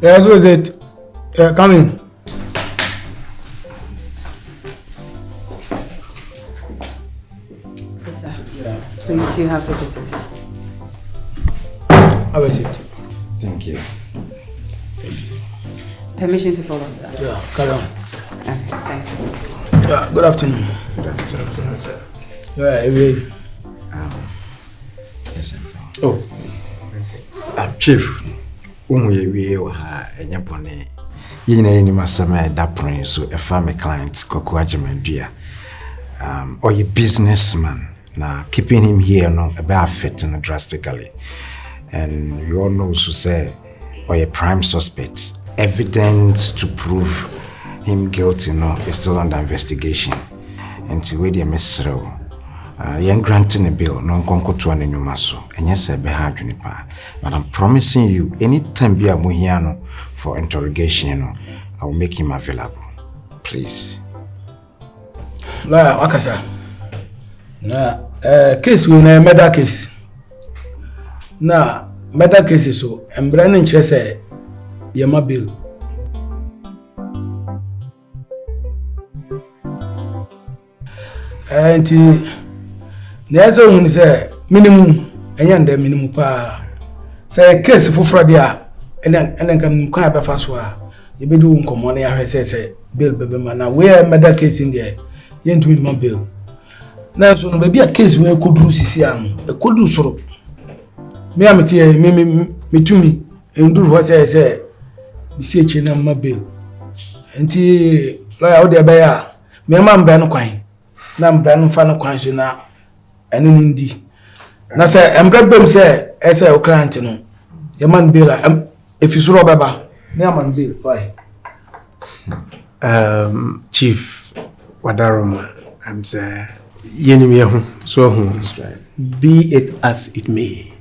Yes, who is it? Come in. Yes, sir. Yeah. Please, you have visitors. Have a seat. Thank you. Permission to follow, sir. Yeah, carry on. Okay, thank you. Yeah, good afternoon. Good afternoon, sir. Yeah, every. Yes, sir. Oh, Chief. We ha enyapone. Yina yini masama da prin so a farm client Koko Ajimandia. Or a businessman. Now keeping him here no about affecting drastically. And you all know so say or a prime suspect. Evidence to prove him guilty no is still under investigation. Until we the mesro. Yen granting a bill, non conco to an enumaso, and yes, I be hard juniper. But I'm promising you, anytime be a muhiano for interrogation, I will make him available. Please. La Wakasa. Na case we na murder case. Na murder case so embrane nche say yema bill. Enti Neza hun say minimum enya nda minimum pa say case foforo dia enen kam kwa be fa so a ye be do nkomo na ya hwese say bill bebe ma na we murder case in there ye ntumi ma bill na so no be a case we koduru sisi am e koduru soro me ameti me tumi enduru ho say bi si eche na ma bill enti lawyer wo de be ya me ma mbra no kwan na mbra no fa no kwan so na eni ndi na say embra bem say ese o client no ye man bill efisuro baba me man bill why Chief Wadaroma, I'm say yenimi ho so ho be it as it may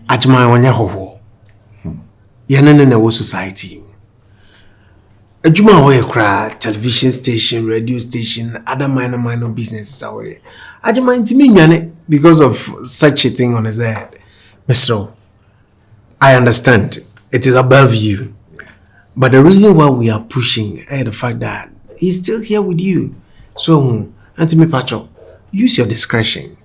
ajman wanya hoho yenene na wo society ajuma ho ye kra television station, radio station, other minor businesses away ajuma intimi nwane because of such a thing on his head. Mr. I understand it is above you, but the reason why we are pushing is the fact that he's still here with you. So, Antimi Pacho, use your discretion.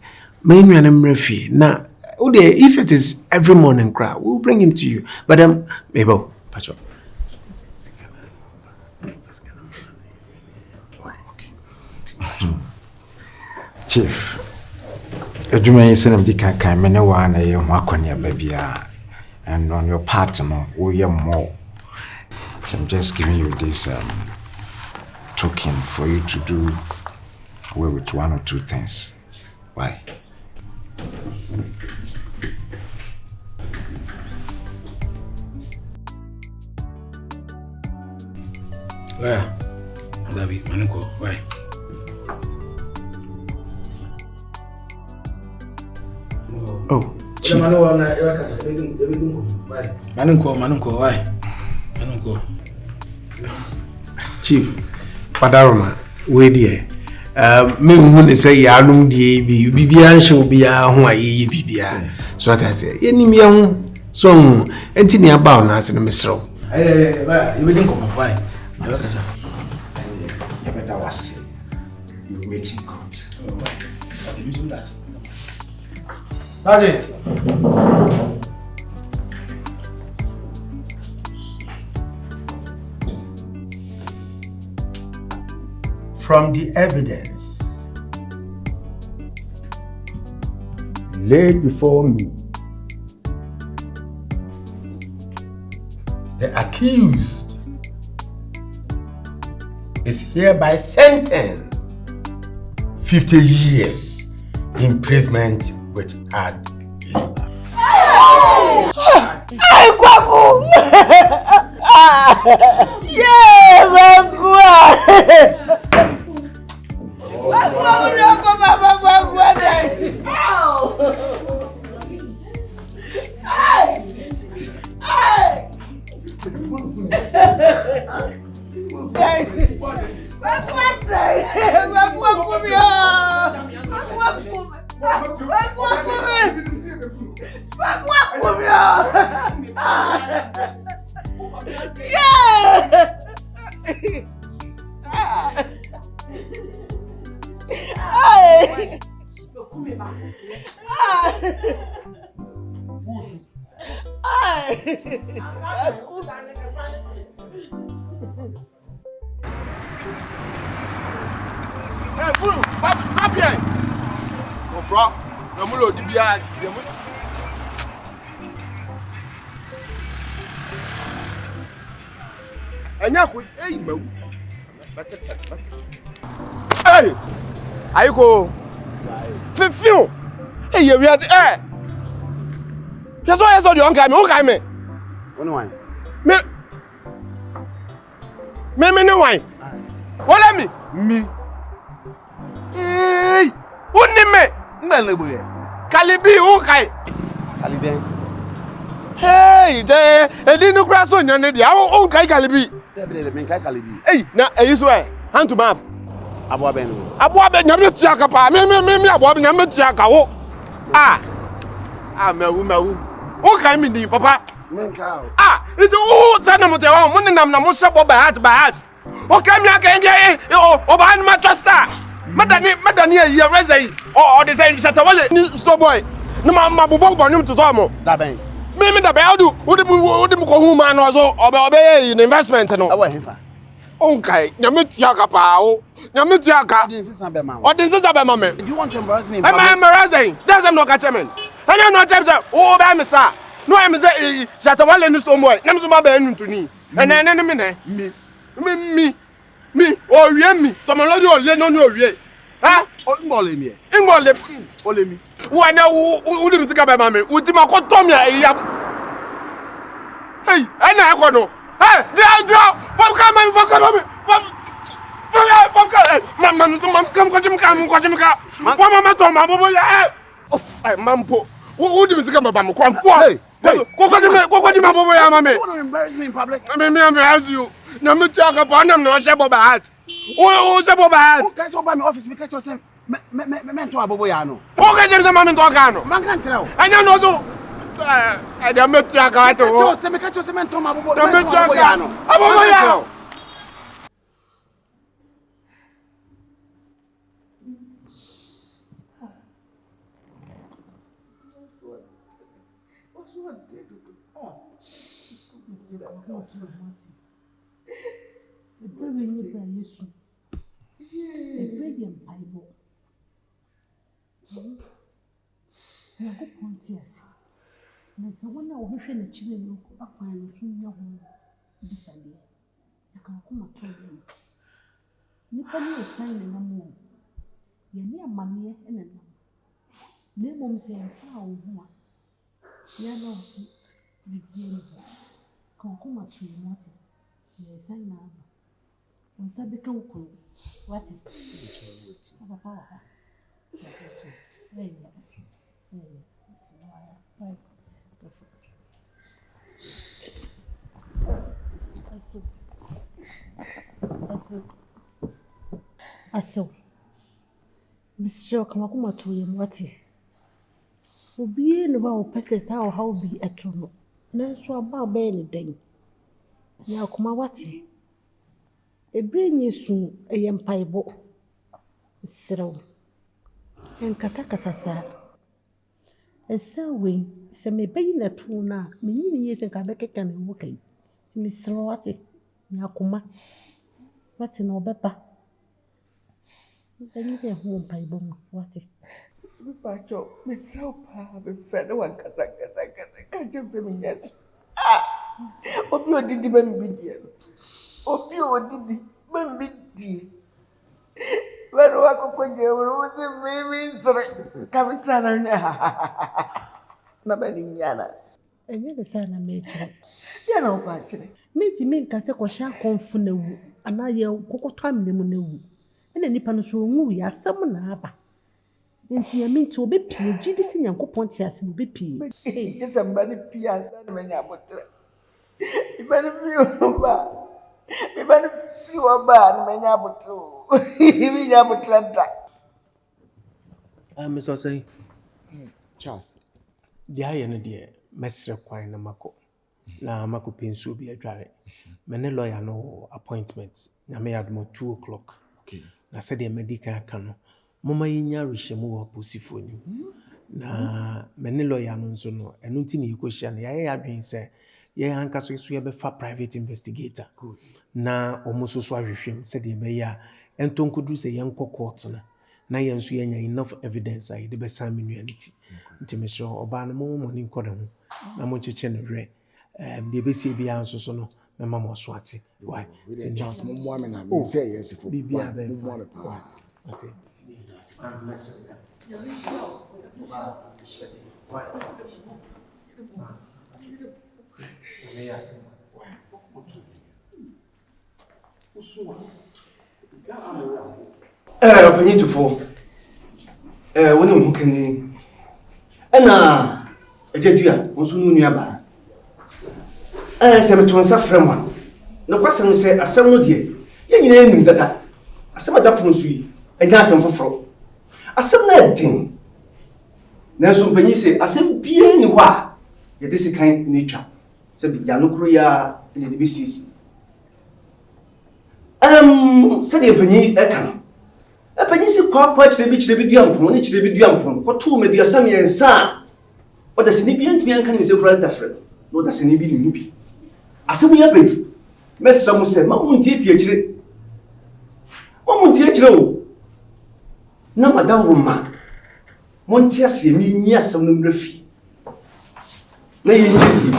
Now, if it is every morning crowd, we'll bring him to you. But Mabel, Pacho. Chief, Ejuma is an Dika Kamena na ye Wakonia babia, and on your part, no, we are more. So I'm just giving you this token for you to do away with one or two things. Why? Lawyer, David, Manuko, why? Oh, Chief. Manunko, why? Manunko. Chief, Padaroma, wait here. Me who say yanum die bibia show bia ho ayi bibia. So what I say, enim ya ho so enti ne aba na ase no mesro. You be think of why? You better was you wait in court. Sergeant. From the evidence laid before me, the accused is hereby sentenced 50 years imprisonment with hard labor. Ay, Kwaku! Yeah, Kwaku! Hey, Buru, stop here. Go from. Namulo di bia. Anya ko, hey, mawu. Hey! Ayiko. Fifiu. Hey, we are eh. Just why so the on kai me, on kai me. One wine. Me no wine. What let me? Me. Hey! Unni me. Mbele boye. Kalibi on kai. Kaliden. Hey, there. Edi no kra so nyane dia. On kai Kalibi. Debele men kai kalibi. Hey, na eyi so eh. Hand to mouth. Abo ben. Aboa be nyame tiaka pa. Me aboa be nyame tiaka wo. Ah. Ah, mawu. O kai me ni papa. Men ka. Ah, it o tana mo te o mo nenam na mo sebo by heart. O kai me aka nje o ba ma trustar. Madani e reze o de say shatawale ni store boy. No ma bobo nyum to so mo. Da ben. Me da be odu odi ko hu ma no so obe investment no. Awo hefa. On kai nyame tiaka pa o. Nyame tiaka. Odin sisan be ma. Odin sisan be ma me. Do you want to embarrass me? Am I embarrassing? That's them no catch me. And you know say o be me sir. No am say shatawale ni store boy. Na me so ba be ntuni. And me o wie mi. Tomology o le no ni o wie. Ha? Ngole mi. Ngole. Ole mi. Wo na wo di msika be ma me. Wo ti ma ko to me ya. Hey, ana ko no. Hey, dia. Fam ka me. Mam skam ko jim ka. Wa mama to ma bobo ya. Ay mampo. Wo di msika ba me kwa mfo. Hey. Ko jim bobo ya ma me. You want to embarrass me in public? Me embarrass you. Na me tiaka pa na me no shebo ba hat. O shebo ba hat. Guys, oba me office me catch you say me to abobo ya no. O ka jim se ma me to ka no. Man kan tell. Anya no so. I dey me tiaka hat o. Me catch you say me to abobo. Na me tiaka no. Abobo ya. Aso. Mr. Kamakuma to him what? Obi no ba o pese sa o how bi eto no. Na so aba ba ni dan. Ya kuma wate. Ebre nyi su eyempaibo. Srew. En kasa sa. Esa we se me bayi na to na me nyini yesen ka bekeka na wo kai. Ti mi srew wate. Ya kuma. Wate no beba. Then you get home by bomb. What it? Pacho, Miss Sopa, the friend one can't you say me yet? Ah! Hope you did the baby. Hope you did the baby. When walk upon you, was a baby, come to Nabaniana. And you're the son of nature. You know, Pacho. Meet me, Casseco shall confund, and I yell Coco time lemon. And any panel we are someone haba. And you mean to be P. GDC and Copontias will be P. It's a money piazza when I put it. You better feel bad. You better feel bad when I put two. Even I put that. Mr. Say, Charles, the iron dear, Messer Quine and Mako. Now, Mako Pinsu be a dry. Many lawyer no appointments. I may have more 2 o'clock. Okay. I said, a medical canoe. Mama in your Rishamu or pussy for you. Na many lawyer no so no eno nti ne question ya adwen say ye anka so so ye be fa private investigator good na omuso so ahwehwem say de be ya entonkodu say ye nko court na ye nso ye nya enough evidence ai de be san menuanity nti me so oba no mo ni nko de ho na mo cheche no hwe de be sie bia nso so no me ma mo so ate why tin chance mo mo me na me say yes for bibia be mo mo pa ate Opinion to four. When you can, and a jetua was soon nearby. Some to answer from one. No question say, a some dear. You name that. A some adaptation sweet, and that's some for. A some thing. Nanso mpanyi se asem bia ni ho a ye de sekan nature se bi ya no kro ya de bi sisi se de mpanyi e kan mpanyi se kwa chire bi duampon ne chire bi duampon ko to ma bi asam yensa o da se ni bia ntbi anka ni se kura tafre no da se ni bi ni bi asem ya be mesra mu se ma mu ntie chire o na madam ma Montia se ni asem no mrafi na yesisi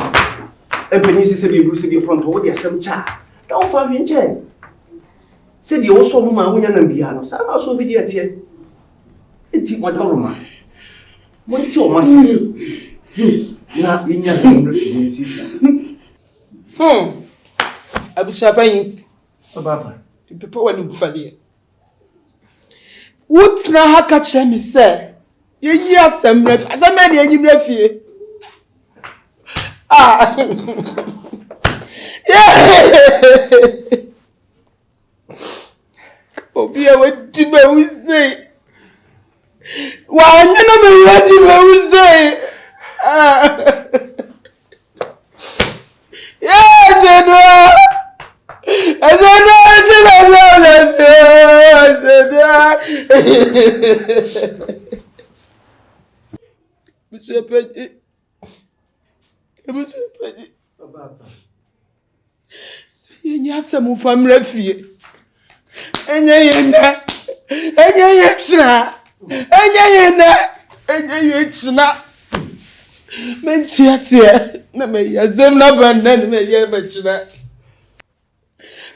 empani se bi bruce bi pronto wo de asem cha da wo fa hwe nche se de wo so mo ma wonya na bia no sa na so bi de atie enti modaroma monti o masi na yenya asem no mrafi yesisi abusapan baba pepe wani bufale wutra haka chemi se Ye asemref asame de enyimrefie obi e wedi be wuze wa nyana me wedi be wuze Monsieur Petit. Papa. C'est n'y a ça mon femme refie. Enye chna. Menti asie na me yazem na banan me ye machna.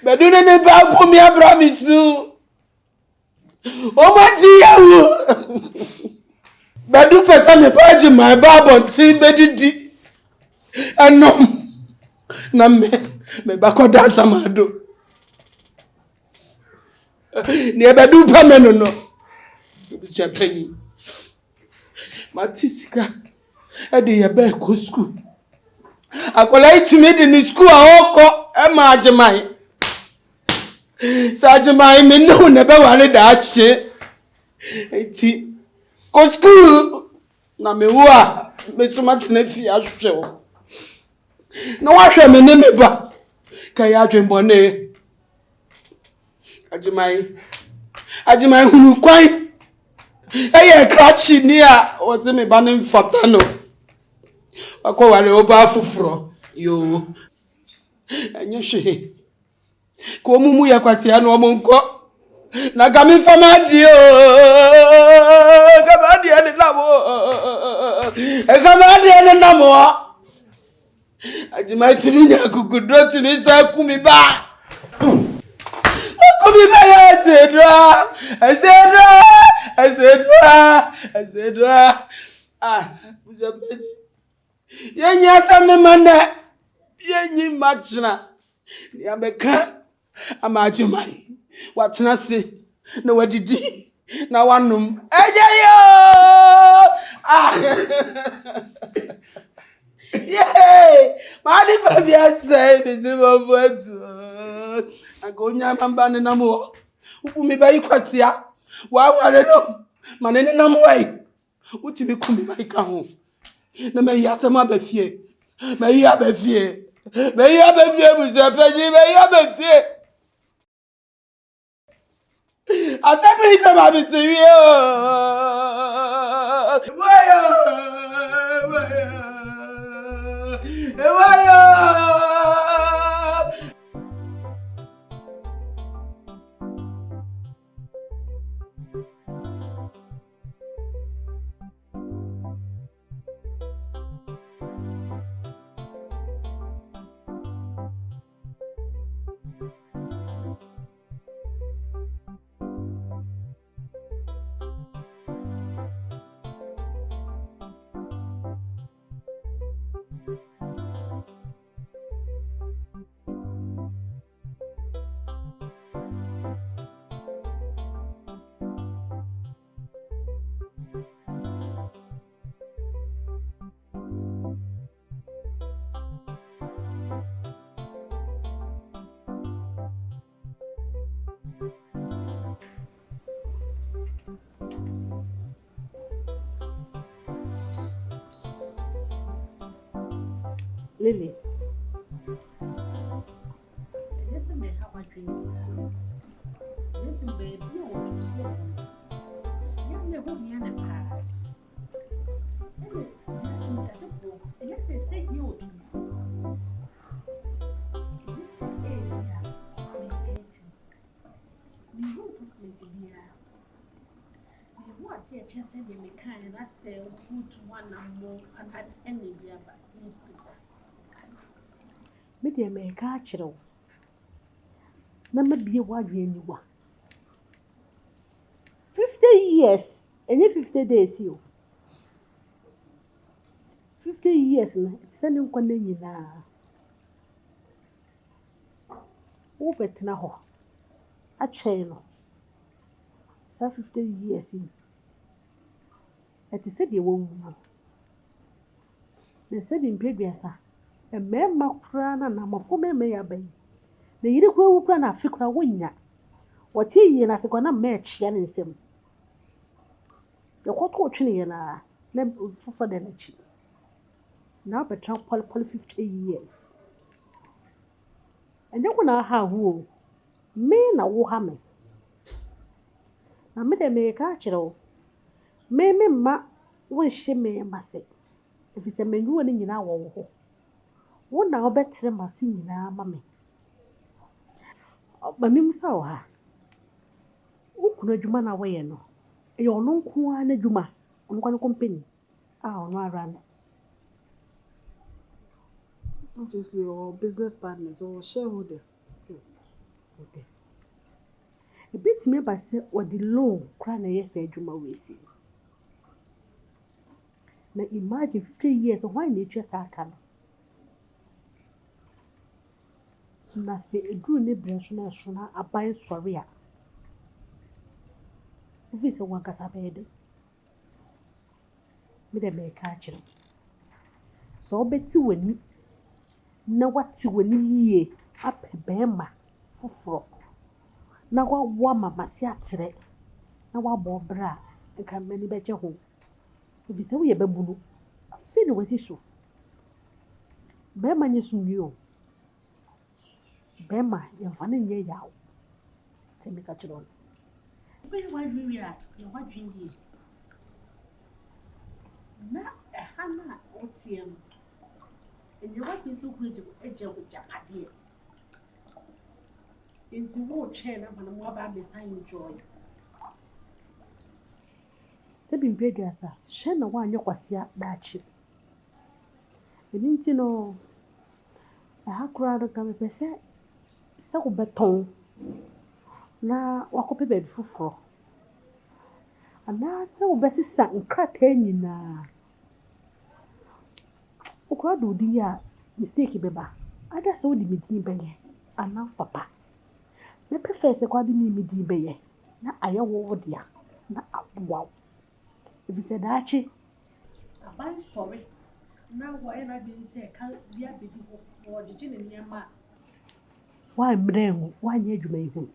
Baduna ne ba po mi abramisu. O ma di yawo. Badu pesa me paji my babon ti bedidi enom na me bakoda samado ne badu pa me no bi champani matisika e de ye ba ko school akola itimi de ni school ahoko e ma ajimai sa ajimai me no ne ba wale da ache eti ko school na me wo a me soma tena fi ahwehwe na wa hwe me ne me ba ka ya adwenbone ajimai hunu kwan eye krachi ni a o se me ba ne mfata no akọ wale oba afufuro yo enye hwe ko mumu ya kwasi anu omo nko na gami fama dio gama dia ni namo ajima timi nya kukudo timi sa kumi ba ya asedwa bujabeni yenyi asamne mane yenyi machna ni abeka ama ajimai watena se na wadidi na wanum ejeyo yey madi babia say bizimo votu agonya mamba ne namo upumi bayi kwasia wa ware no manene namwai What you be coming my home? No me ya sama be fie. Me ya be fie. Me ya be fie bu se peji me ya be fie. Asemi sama be serious. Waya. Lily. Listen, me how I dream. Listen, baby, you want to slow. You never be an empire. Let me say you to this area creating. We won't put me here. What they just said they may kind and I say put one and more and at any beer but me dear may catch it all. Number be a wide you 50 years and 50 days you 50 years sending one in open now a chain. So 50 years in. At the said you won't know. They said in previous, a man macran and I'm a former mayor bay. The Yiddick plan a ficra winner. What he and as a gonna match yan in him. The hot watching and name for the energy. Now, but Trump 50 years. And then when I have woo, men are woo hammer. Now, made a make catch it all. Me ma when she may must say. If it's a menu in our home. One now better must see now, mammy. But me saw her. Who could you man away? No, your no kuan juma on one company. Ah, no, run. Obviously, your business partners or shareholders. Okay. A bit me by say what the loan crying yes, Juma we see. Now imagine 50 years why nature can. Na say a drew neighbor shona a buy sorry. If it's a one cassa bed, me the make catch him. So betty when na what when ye up a bema for na wa wama masiatre na wa bobra and can many better home. If it's a way a baboon, a fin was issue. Bema is new. Bema, you're funny ye yow. Tell me catch it on. Why we are, you're watching here. Now, a Hannah, what's him? And you want me so good to edge with your idea. In the war chain of an mobile beside joy. Sabin Bedressa, Shanna one your was ya that chip. You didn't know a hack rather come per se. So beton. Na wakope bed fufuro. Ana se obesi sa nkrata nyina. Okwa do di ya mistake beba. Ada se odi medin beye. Ana papa. Me prefer se kwa di mi medin beye. Na ayewo odia. Na abuwa. If it's a dachi. Abai sorry. Na wa ena bi se ka bia bedi ho. Wo jiji ne niam a. Why mrem? Why nye dwuma ihu?